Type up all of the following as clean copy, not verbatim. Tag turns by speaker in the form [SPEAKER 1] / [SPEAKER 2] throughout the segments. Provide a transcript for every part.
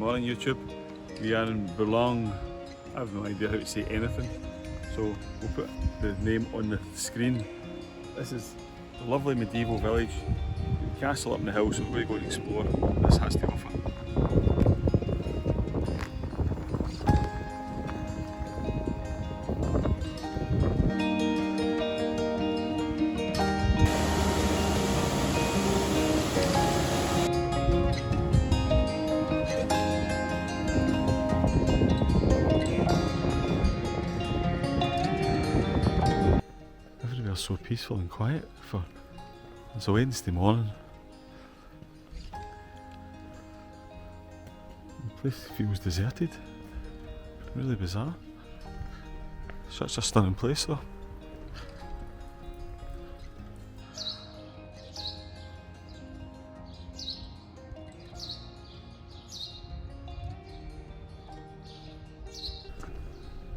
[SPEAKER 1] morning YouTube. We are in Bouillon. I have no idea how to say anything, so we'll put the name on the screen. This is a lovely medieval village. The castle up in the hill, so we're going to explore what this has to offer. So peaceful and quiet for it's a Wednesday morning. The place feels deserted. Really bizarre. Such a stunning place though.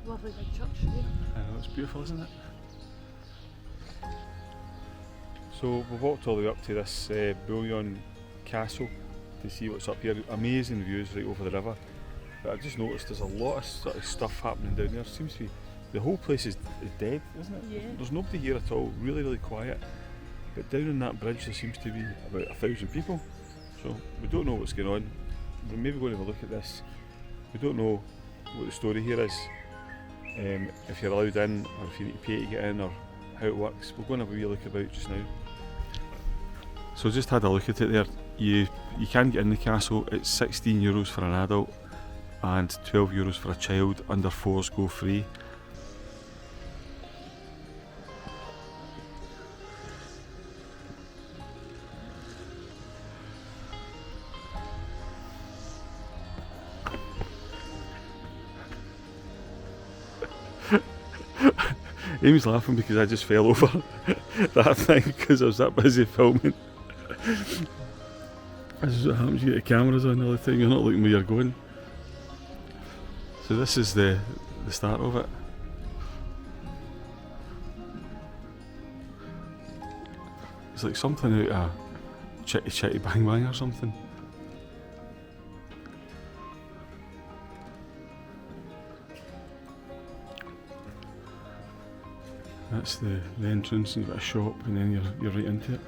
[SPEAKER 2] Lovely big church here.
[SPEAKER 1] I know, it's beautiful, isn't it? So we've walked all the way up to this Bouillon castle to see what's up here. Amazing views right over the river. But I just noticed there's a lot of sort of stuff happening down there. Seems to be the whole place is dead, isn't it?
[SPEAKER 2] Yeah.
[SPEAKER 1] There's nobody here at all. Really, really quiet. But down on that bridge there seems to be about 1,000 people. So we don't know what's going on. We're maybe going to have a look at this. We don't know what the story here is. If you're allowed in, or if you need to pay to get in, or how it works. We're going to have a wee look about just now. So just had a look at it there. You can get in the castle. It's €16 for an adult and €12 for a child. Under 4s go free. Amy's laughing because I just fell over that thing because I was that busy filming. This is what happens, you get the cameras on all the time, you're not looking where you're going. So this is the start of it. It's like something out of Chitty Chitty Bang Bang or something. That's the entrance, and you've got a shop, and then you're right into it.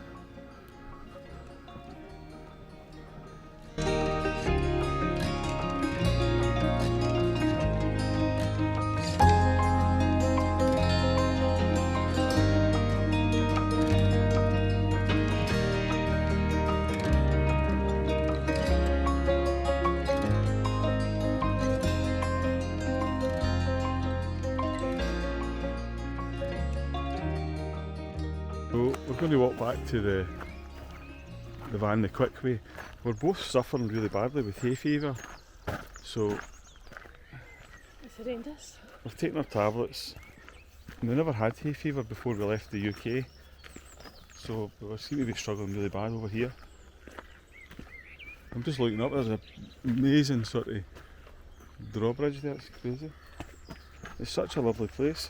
[SPEAKER 1] So we're going to walk back to the van the quick way. We're both suffering really badly with hay fever, so
[SPEAKER 2] It's horrendous.
[SPEAKER 1] we're taking our tablets. And we never had hay fever before we left the UK, so we seem to be struggling really bad over here. I'm just looking up, there's an amazing sort of drawbridge there, it's crazy. It's such a lovely place.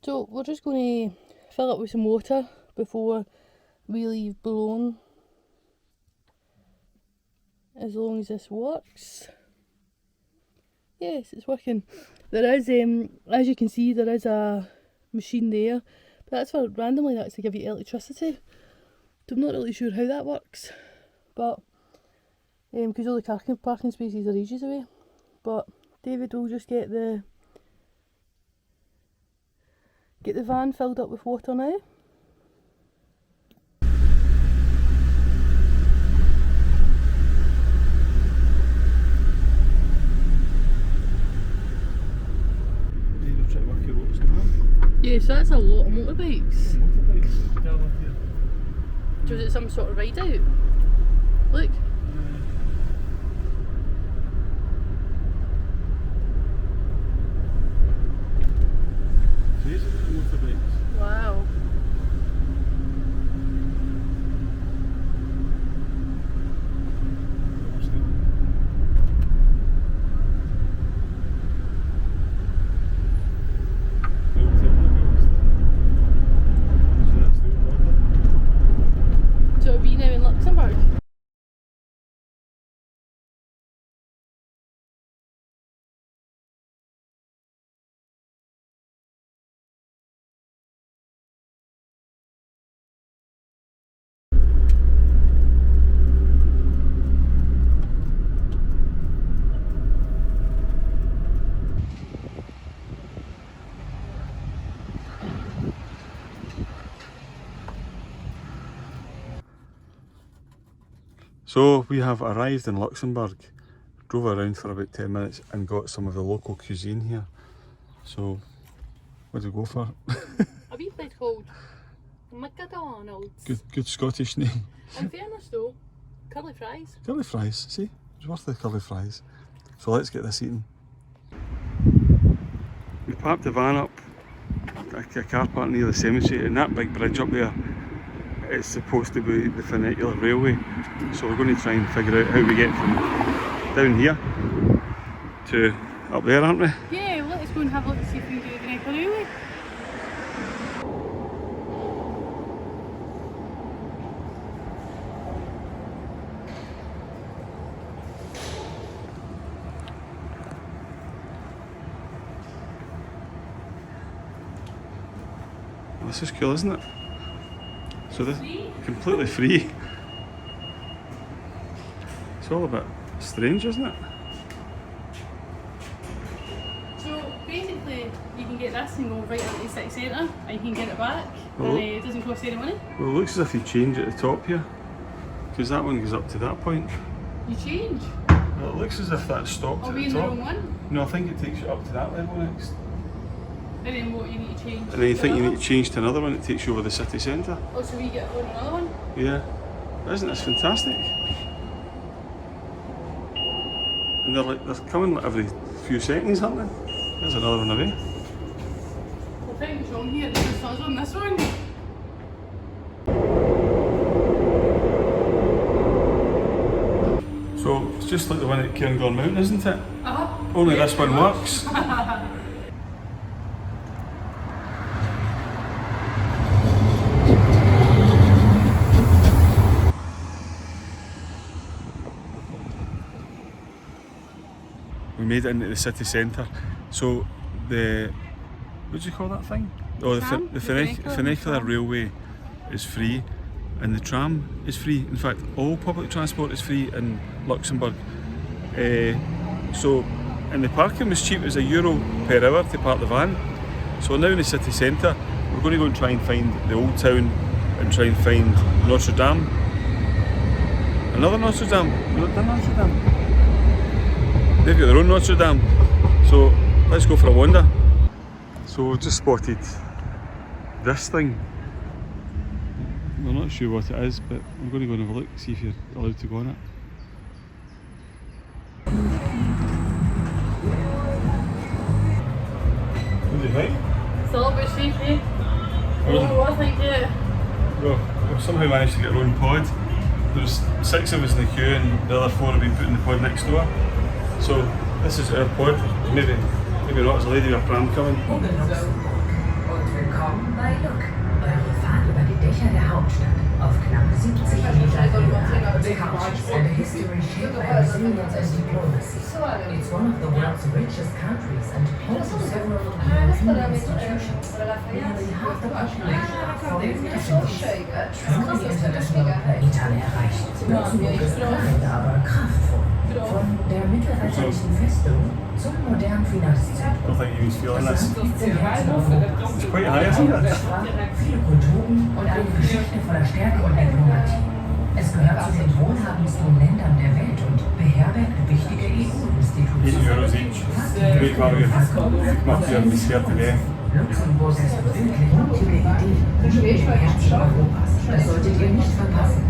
[SPEAKER 2] So we're just going to fill it with some water before we leave Bouillon. As long as this works. Yes, it's working. There is, as you can see, there is a machine there. But that's for randomly, that's to give you electricity. So I'm not really sure how that works. But, because all the parking spaces are ages away. But David will just get the van filled up with water now. Yeah, so that's a lot of motorbikes. So is it some sort of ride out? Look. Wow.
[SPEAKER 1] So we have arrived in Luxembourg, drove around for about 10 minutes and got some of the local cuisine here. So, what did we go for?
[SPEAKER 2] A wee place called McDonald's.
[SPEAKER 1] Good Scottish name.
[SPEAKER 2] In fairness though, curly fries.
[SPEAKER 1] Curly fries, see? It's worth the curly fries. So let's get this eaten. We parked the van up, a car park near the cemetery, and that big bridge up there, it's supposed to be the funicular railway. So we're going to try and figure out how we get from down here to up there, aren't we?
[SPEAKER 2] Yeah, well, let's go and have a look and see if we can do the funicular railway.
[SPEAKER 1] This is cool, isn't it? So this completely free. It's all a bit strange, isn't it?
[SPEAKER 2] So basically, you can get this and go right into the city centre, and you can get it back,
[SPEAKER 1] Well,
[SPEAKER 2] and it doesn't cost any money.
[SPEAKER 1] Well, it looks as if you change at the top here, because that one goes up to that point.
[SPEAKER 2] You change.
[SPEAKER 1] Well, it looks as if that stopped
[SPEAKER 2] Are
[SPEAKER 1] at
[SPEAKER 2] we
[SPEAKER 1] the
[SPEAKER 2] in the
[SPEAKER 1] top.
[SPEAKER 2] wrong one?
[SPEAKER 1] No, I think it takes you up to that level next.
[SPEAKER 2] And then what you need to change?
[SPEAKER 1] And then you
[SPEAKER 2] to
[SPEAKER 1] think you
[SPEAKER 2] another?
[SPEAKER 1] need to change to another one, it takes you over the city centre.
[SPEAKER 2] Oh, so we get on another one?
[SPEAKER 1] Yeah. Isn't this fantastic? And they're coming like every few seconds, aren't they? There's another one away.
[SPEAKER 2] Well, I think it's wrong here, there's just us on this one.
[SPEAKER 1] So it's just like the one at Cairngorm Mountain, isn't it?
[SPEAKER 2] Uh-huh.
[SPEAKER 1] Only this one works. We made it into the city centre. So the, what do you call that thing? Oh, the
[SPEAKER 2] Tram? The
[SPEAKER 1] funicular railway is free, and the tram is free. In fact, all public transport is free in Luxembourg. And the parking was cheap as €1 per hour to park the van. So we're now in the city centre. We're going to go and try and find the old town and try and find Notre Dame. Another Notre Dame. We've not done Notre Dame. They've got their own Notre Dame. So let's go for a wander. So we've just spotted this thing. We're not sure what it is, but I'm going to go and have a look, see if you're allowed to go on it. What do you think?
[SPEAKER 2] It's a little bit shaky.
[SPEAKER 1] Really?
[SPEAKER 2] Oh, I think, yeah.
[SPEAKER 1] Well, we've somehow managed to get our own pod. There's 6 of us in the queue and the other 4 have been put in the pod next door. So this is our pod. Maybe not, there's a lady with a pram coming.
[SPEAKER 3] Und willkommen bei Look, eure Fahrt über die Dächer der Hauptstadt auf knapp 70 Meter Höhe. The country and history shaped by resilience and diplomacy. It's one of the world's richest countries and home to several European institutions. Nearly half the population are foreign nationals. Strong international play. Italien erreicht. Luxemburg ist klein, aber kraftvoll. Von der mittelalterlichen Festung zum modernen
[SPEAKER 1] I
[SPEAKER 3] Finanzzentrum.
[SPEAKER 1] don't think he was feeling
[SPEAKER 3] Das
[SPEAKER 1] this.
[SPEAKER 3] ist 17 Jahre Europas.
[SPEAKER 1] It's quite high, isn't it?
[SPEAKER 3] Viele Kulturen und eine Geschichte voller Stärke und Diplomatie. Es gehört zu den wohlhabendsten Ländern der Welt und beherbergt wichtige EU-Institutionen.
[SPEAKER 1] €8 each. Great value. Macht hier ein bisschen today.
[SPEAKER 3] Luxemburg ist wirklich mutige Idee. Im Herzen Europas. Das solltet ihr nicht verpassen.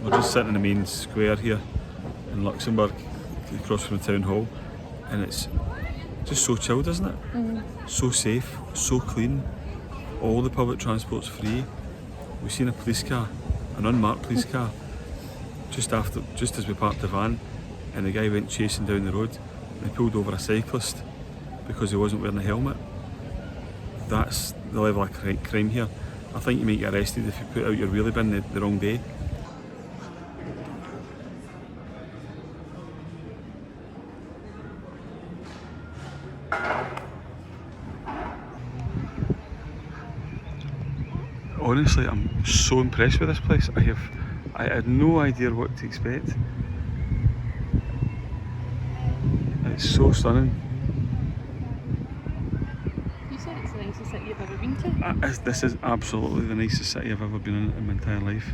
[SPEAKER 1] We're just sitting in the main square here in Luxembourg, across from the town hall, and it's just so chilled, isn't it? So safe, so clean. All the public transport's free. we seen a police car, an unmarked police car, just as we parked the van, and the guy went chasing down the road and he pulled over a cyclist because he wasn't wearing a helmet. That's the level of crime here. I think you might get arrested if you put out your wheelie bin the wrong day. Honestly, I'm so impressed with this place. I had no idea what to expect. It's so stunning.
[SPEAKER 2] You said it's the nicest city you've ever been to?
[SPEAKER 1] This is absolutely the nicest city I've ever been in my entire life.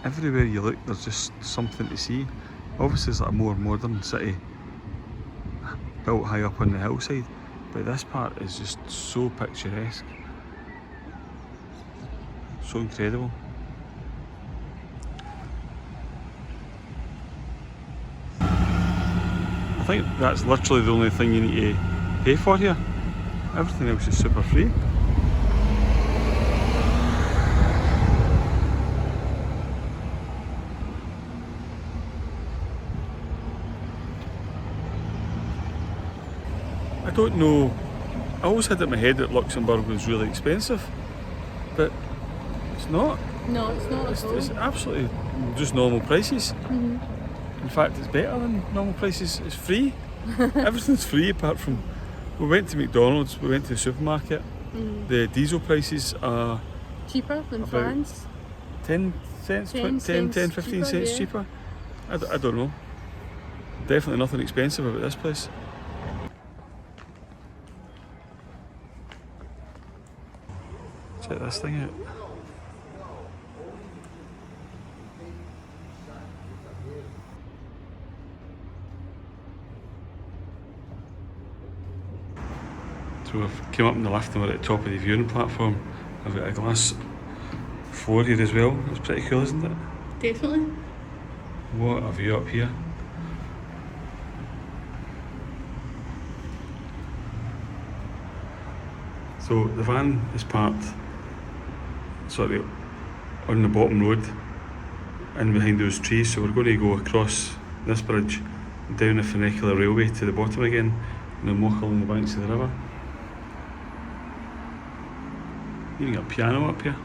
[SPEAKER 1] Everywhere you look, there's just something to see. Obviously, it's like a more modern city, built high up on the hillside, but this part is just so picturesque, so incredible. I think that's literally the only thing you need to pay for here. Everything else is super free. I don't know, I always had it in my head that Luxembourg was really expensive, but it's not.
[SPEAKER 2] No, it's not at all.
[SPEAKER 1] It's absolutely just normal prices. In fact, it's better than normal prices. It's free. Everything's free apart from, we went to McDonald's, we went to the supermarket. The diesel prices are
[SPEAKER 2] Cheaper than France.
[SPEAKER 1] 10 cents, 10, 15 cents cheaper. I don't know. Definitely nothing expensive about this place. Check this thing out. So we've come up in the lift and we're at the top of the viewing platform. I've got a glass floor here as well. It's pretty cool, isn't it?
[SPEAKER 2] Definitely.
[SPEAKER 1] What a view up here. So the van is parked sort of on the bottom road in behind those trees, so we're going to go across this bridge down the funicular railway to the bottom again and then walk along the banks of the river. You got a piano up here.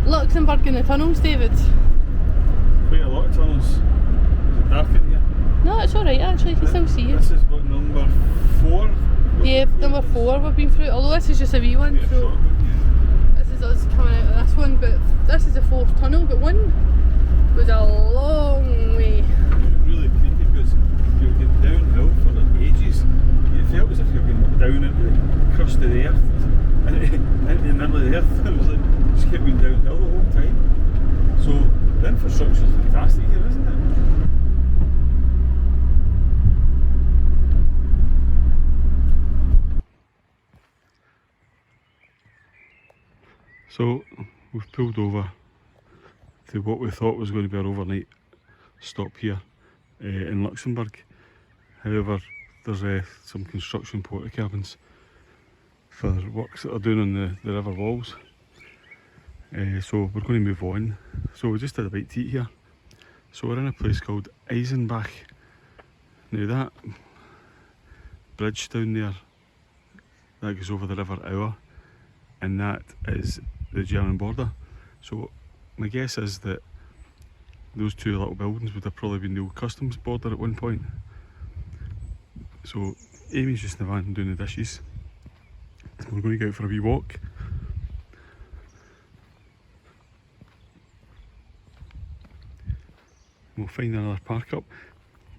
[SPEAKER 2] Luxembourg in the tunnels, David.
[SPEAKER 1] Quite a lot of tunnels. Is it dark in here?
[SPEAKER 2] No, it's alright actually, you can still see it.
[SPEAKER 1] This is what, number 4?
[SPEAKER 2] Yeah, number 4 we've been through, although this is just a wee one,
[SPEAKER 1] Yeah,
[SPEAKER 2] so
[SPEAKER 1] short one,
[SPEAKER 2] this is us coming out of this one, but this is the 4th tunnel, but one was a long way.
[SPEAKER 1] It's really creepy because you've been downhill for ages. You felt as if you've been down into the crust of the earth, into the middle of the earth. It was like, you just kept going downhill the whole time. So the infrastructure is fantastic here, isn't it? So we've pulled over to what we thought was going to be our overnight stop here in Luxembourg. However, there's some construction porta cabins for works that are doing on the river walls. So we're going to move on. So we just had a bite to eat here. So we're in a place called Eisenbach. Now that bridge down there, that goes over the River Aire, and that is the German border. So my guess is that those two little buildings would have probably been the old customs border at one point. So Amy's just in the van doing the dishes. We're going to go out for a wee walk. We'll find another park up.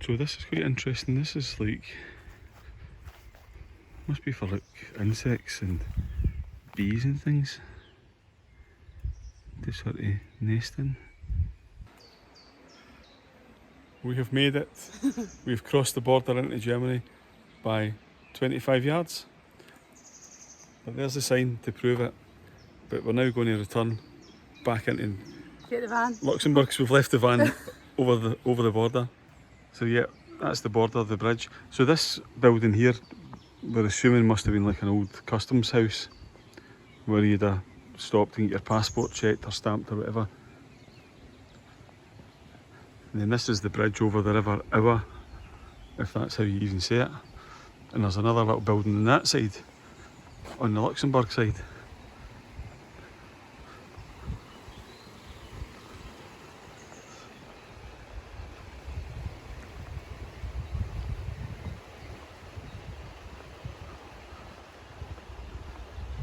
[SPEAKER 1] So this is quite interesting. This is like, must be for like insects and bees and things to sort of nest in. We have made it. We've crossed the border into Germany by 25 yards. But there's the sign to prove it. But we're now going to return back into
[SPEAKER 2] Get the van.
[SPEAKER 1] Luxembourg because we've left the van over the border. So yeah, that's the border of the bridge. So this building here, we're assuming must have been like an old customs house where you'd have stopped and get your passport checked or stamped or whatever. And then this is the bridge over the River Ower, if that's how you even say it. And there's another little building on that side, on the Luxembourg side.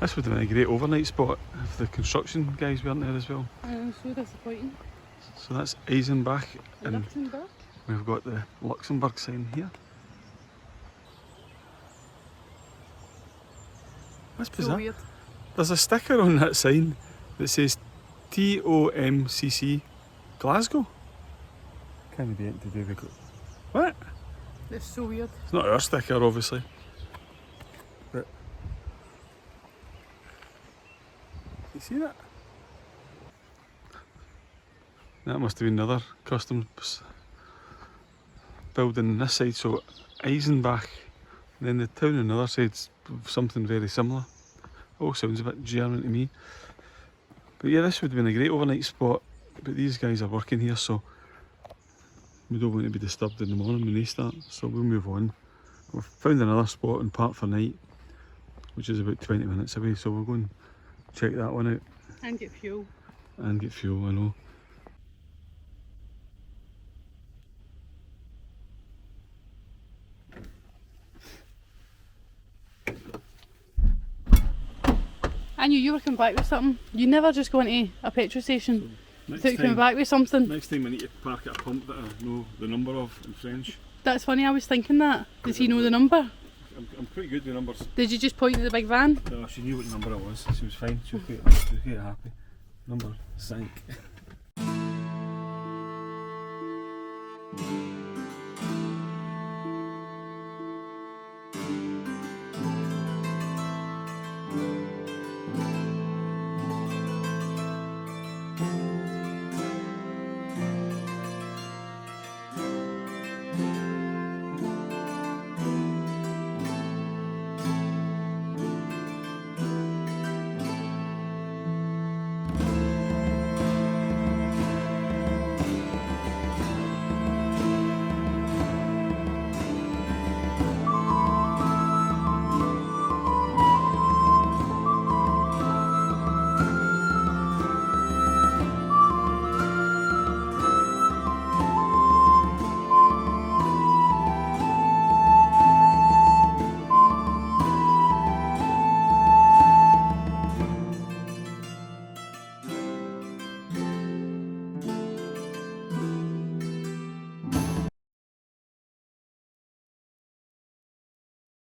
[SPEAKER 1] This would have been a great overnight spot if the construction guys weren't there as well.
[SPEAKER 2] So disappointing.
[SPEAKER 1] So that's Eisenbach, and
[SPEAKER 2] Luxembourg.
[SPEAKER 1] we've got the Luxembourg sign here. That's bizarre.
[SPEAKER 2] So weird.
[SPEAKER 1] There's a sticker on that sign that says TOMCC Glasgow. Can't be anything to do with what?
[SPEAKER 2] It's so weird.
[SPEAKER 1] It's not our sticker, obviously. But you see that? That must have been another customs building on this side. So Eisenbach, and then the town on the other side's something very similar. All sounds a bit German to me. But yeah, this would have been a great overnight spot. But these guys are working here, so we don't want to be disturbed in the morning when they start. So we'll move on. We've found another spot in Park for Night, which is about 20 minutes away. So we'll go and check that one out.
[SPEAKER 2] And get fuel.
[SPEAKER 1] And get fuel, I know.
[SPEAKER 2] I knew you were coming back with something. You never just go into a petrol station without coming
[SPEAKER 1] time,
[SPEAKER 2] back with something.
[SPEAKER 1] next time I need to park at a pump that I know the number of in French.
[SPEAKER 2] That's funny, I was thinking that. Does he know the number?
[SPEAKER 1] I'm pretty good with numbers.
[SPEAKER 2] Did you just point to the big van?
[SPEAKER 1] No, she knew what number it was. She was fine. She was quite happy. Number 5.